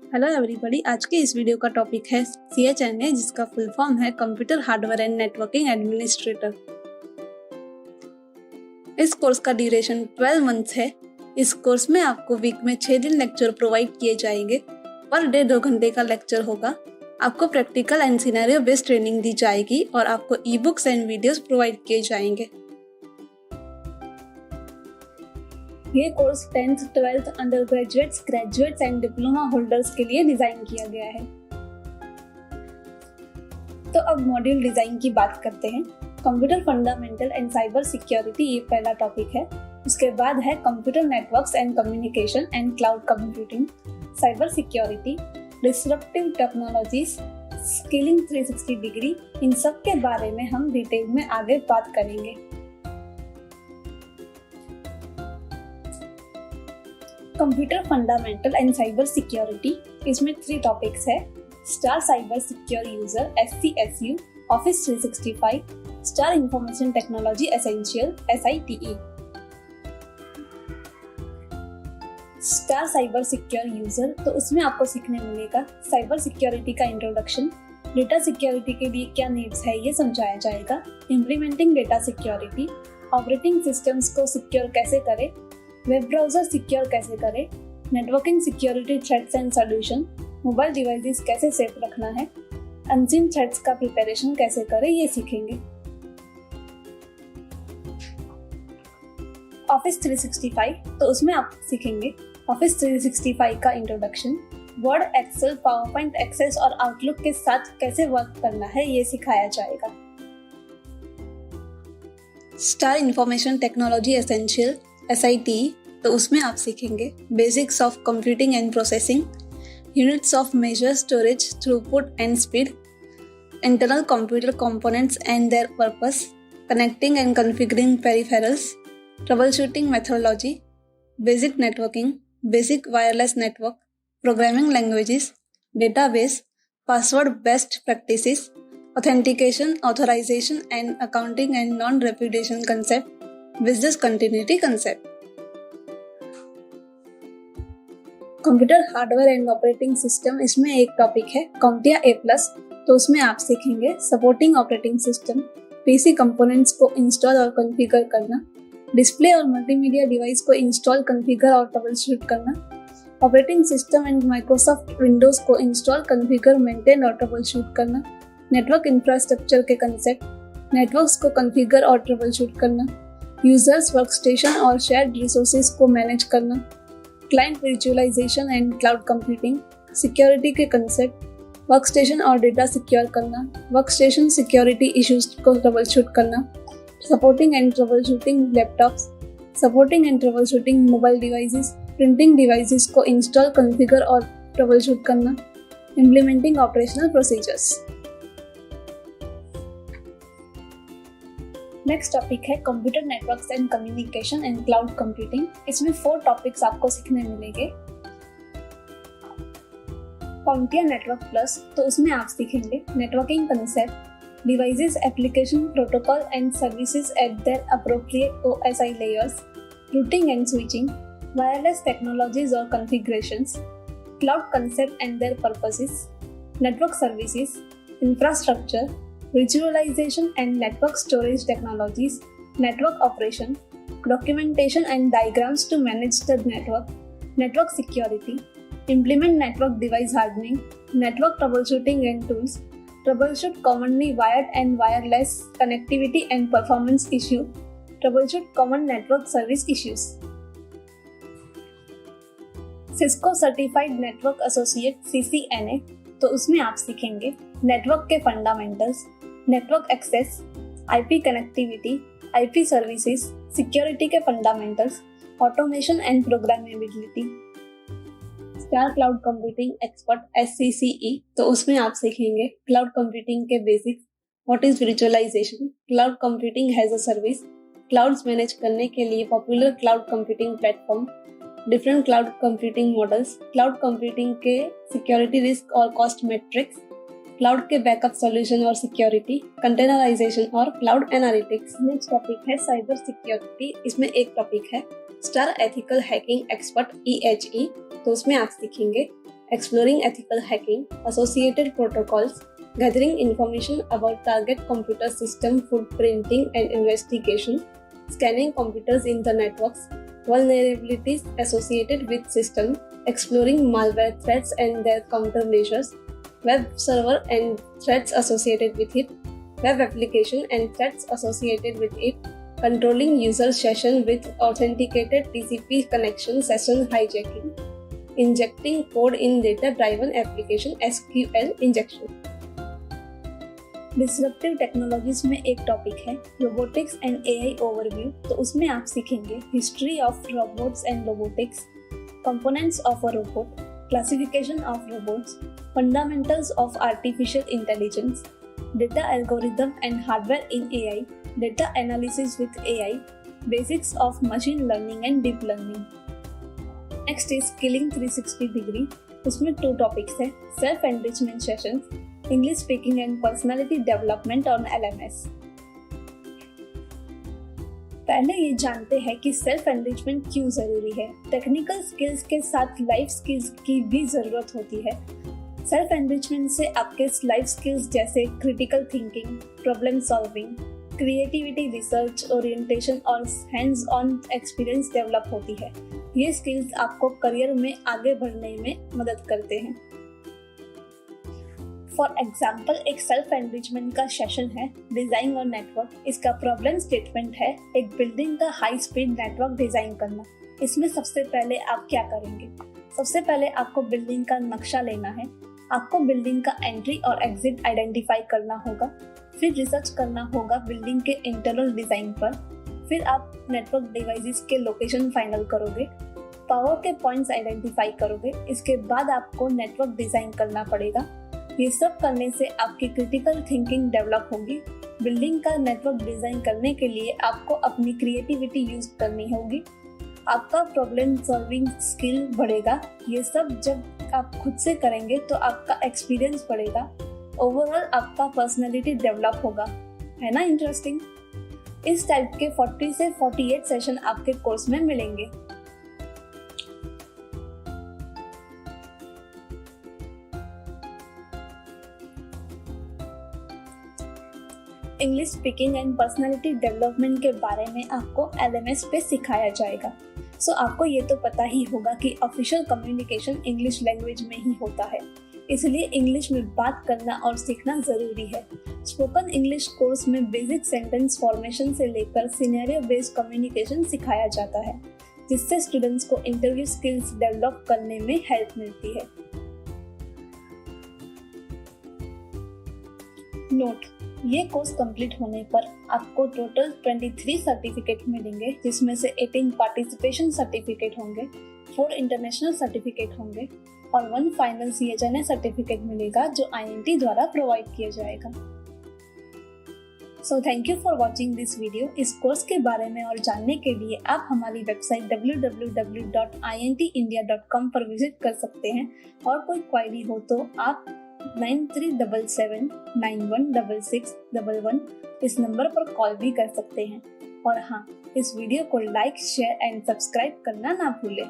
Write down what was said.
Hello everybody. आज के इस वीडियो का टॉपिक है CHNA, जिसका फुल फॉर्म है computer hardware and networking administrator. इस कोर्स का ड्यूरेशन 12 मंथ्स है। इस कोर्स में आपको वीक में 6 दिन लेक्चर प्रोवाइड किए जाएंगे। पर डे 2 घंटे का लेक्चर होगा। आपको practical and scenario based training दी जाएगी और आपको e books and videos provide किए जाएंगे। ये course 10th, 12th, under graduates, graduates and diploma holders के लिए डिजाइन किया गया है। तो अब मॉड्यूल डिजाइन की बात करते हैं। Computer fundamental and cyber security ये पहला टॉपिक है। उसके बाद है computer networks and communication and cloud computing, cyber security, disruptive technologies, skilling 360 degree. इन सब के बारे में हम डिटेल में आगे बात करेंगे। Computer fundamental and cyber security, इसमें 3 टॉपिक्स है। Star cyber secure user SCSU, office 365, star information technology essential SITE। Star cyber secure user, तो उसमें आपको सीखने मिलेगा साइबर सिक्योरिटी का इंट्रोडक्शन, डेटा सिक्योरिटी के लिए क्या नीड्स है ये समझाया जाएगा, implementing data security, operating systems को सिक्योर कैसे करें, वेब ब्राउजर सिक्योर कैसे करें, networking security threats and solution, mobile devices कैसे सेफ रखना है, अनसीन थ्रेट्स का प्रिपरेशन कैसे करें ये सीखेंगे। ऑफिस 365, तो उसमें आप सीखेंगे ऑफिस 365 का introduction, Word, Excel, PowerPoint, Access और आउटलुक के साथ कैसे वर्क करना है ये सिखाया जाएगा। Star information technology essential SITE, तो उसमें आप सीखेंगे basics of computing and processing, units of measure, storage, throughput and speed, internal computer components and their purpose, connecting and configuring peripherals, troubleshooting methodology, basic networking, basic wireless network, programming languages, database, password best practices, authentication, authorization and accounting and non reputation concept, business continuity concept. Computer hardware and operating system, इसमें एक topic है CompTIA A+, तो उसमें आप सीखेंगे supporting operating system, PC components को install और configure करना, डिस्प्ले और मल्टीमीडिया डिवाइस को इंस्टॉल, कॉन्फ़िगर और ट्रबलशूट करना, operating system and Microsoft Windows को इंस्टॉल, कॉन्फ़िगर, मेंटेन और ट्रबलशूट करना, नेटवर्क इंफ्रास्ट्रक्चर के कंसेप्ट, नेटवर्क्स को कॉन्फ़िगर और ट्रबलशूट करना, यूजर्स वर्कस्टेशन और शेयर्ड रिसोर्सेज को मैनेज करना, client virtualization and cloud computing, security के कंसेप्ट, वर्कस्टेशन और डेटा सिक्योर करना, वर्कस्टेशन सिक्योरिटी इश्यूज को ट्रबलशूट करना, supporting and troubleshooting laptops, supporting and troubleshooting mobile devices, printing devices को इंस्टॉल, कॉन्फ़िगर और ट्रबलशूट करना, implementing operational procedures. Next topic है computer networks and communication and cloud computing. इसमें 4 topics आपको सीखने मिलेंगे। CompTIA नेटवर्क प्लस, तो उसमें आप सीखेंगे networking concept, devices, application, protocol and services at their appropriate OSI layers, routing and switching, wireless technologies और configurations, cloud concept and their purposes, network services, infrastructure, virtualization and network storage technologies, network operation, documentation and diagrams to manage the network, network security, implement network device hardening, network troubleshooting and tools, troubleshoot commonly wired and wireless connectivity and performance issue, troubleshoot common network service issues. Cisco Certified Network Associate CCNA, तो उसमें आप सीखेंगे network के fundamentals, network access, IP connectivity, IP services, security के fundamentals, automation and programmability. Star cloud computing expert SCCE, तो उसमें आप सीखेंगे क्लाउड कंप्यूटिंग के basics, what is virtualization, cloud computing has a service, clouds manage करने के लिए popular cloud computing platform, different cloud computing models, cloud computing के security risk और कॉस्ट मैट्रिक्स, क्लाउड के बैकअप सॉल्यूशन और सिक्योरिटी, कंटेनराइजेशन और cloud analytics. Next topic है cyber security. इसमें एक टॉपिक है star ethical hacking expert EHE, तो उसमें आप सीखेंगे exploring ethical hacking, associated protocols, gathering information about target computer system footprinting and investigation, scanning computers in the networks, vulnerabilities associated with system, exploring malware threats and their countermeasures, web server and threats associated with it, web application and threats associated with it, controlling user session with authenticated TCP connection session hijacking, injecting code in data-driven application SQL injection. Disruptive technologies में एक topic है robotics and AI overview. तो उसमें आप सीखेंगे history of robots and robotics, components of a robot, classification of robots, fundamentals of artificial intelligence, data algorithm and hardware in AI, data analysis with AI, basics of machine learning and deep learning. Next is skilling 360 degree. उसमें 2 topics है self enrichment session, English speaking and personality development on LMS. पहले ये जानते हैं कि self enrichment क्यों जरूरी है। टेक्निकल स्किल्स के साथ लाइफ स्किल्स की भी जरूरत होती है। सेल्फ एनरिचमेंट से आपके लाइफ स्किल्स जैसे critical thinking, problem solving, creativity, research orientation और हैंड्स ऑन एक्सपीरियंस डेवलप होती है। ये स्किल्स आपको करियर में आगे बढ़ने में मदद करते हैं। फॉर एग्जाम्पल एक सेल्फ एनरिचमेंट का सेशन है डिजाइन और नेटवर्क। इसका प्रॉब्लम स्टेटमेंट है एक बिल्डिंग का हाई स्पीड नेटवर्क डिजाइन करना। इसमें सबसे पहले आप क्या करेंगे? सबसे पहले आपको बिल्डिंग का नक्शा लेना है, आपको बिल्डिंग का एंट्री और एग्जिट आइडेंटिफाई करना होगा, फिर रिसर्च करना होगा बिल्डिंग के इंटरनल डिजाइन पर, फिर आप नेटवर्क डिवाइसेस के लोकेशन फाइनल करोगे, पावर के पॉइंट्स आइडेंटिफाई करोगे। इसके बाद आपको नेटवर्क डिजाइन करना पड़ेगा। ये सब करने से आपकी क्रिटिकल थिंकिंग डेवलप होगी। बिल्डिंग का नेटवर्क डिजाइन करने के लिए आपको अपनी क्रिएटिविटी यूज करनी होगी। आपका प्रॉब्लम सॉल्विंग स्किल बढ़ेगा। ये सब जब आप खुद से करेंगे तो आपका एक्सपीरियंस बढ़ेगा। ओवरऑल आपका पर्सनैलिटी डेवलप होगा। है ना इंटरेस्टिंग? इस टाइप के 40 से 48 सेशन आपके कोर्स में मिलेंगे। English speaking and personality development के बारे में आपको एलएमएस पे सिखाया जाएगा। सो आपको ये तो पता ही होगा कि ऑफिशियल कम्युनिकेशन इंग्लिश लैंग्वेज में ही होता है, इसलिए इंग्लिश में बात करना और सीखना जरूरी है। स्पोकन इंग्लिश कोर्स में बेसिक सेंटेंस फॉर्मेशन से लेकर सिनेरियो बेस्ड कम्युनिकेशन सिखाया जाता है, जिससे स्टूडेंट्स को इंटरव्यू स्किल्स डेवलप करने में हेल्प मिलती है। नोट, ये कोर्स कंप्लीट होने पर आपको टोटल 23 सर्टिफिकेट मिलेंगे, जिसमें से 18 पार्टिसिपेशन सर्टिफिकेट होंगे, 4 इंटरनेशनल सर्टिफिकेट होंगे और 1 फाइनल CHNA सर्टिफिकेट मिलेगा जो INT द्वारा प्रोवाइड किया जाएगा। So thank you for watching this video. इस कोर्स के बारे में और जानने के लिए आप हमारी वेबसाइट www.intindia.com पर विजिट कर सकते हैं और कोई क्वायरी हो तो आप 9377916611 इस नंबर पर कॉल भी कर सकते हैं। और हाँ, इस वीडियो को लाइक, शेयर एंड सब्सक्राइब करना ना भूलें।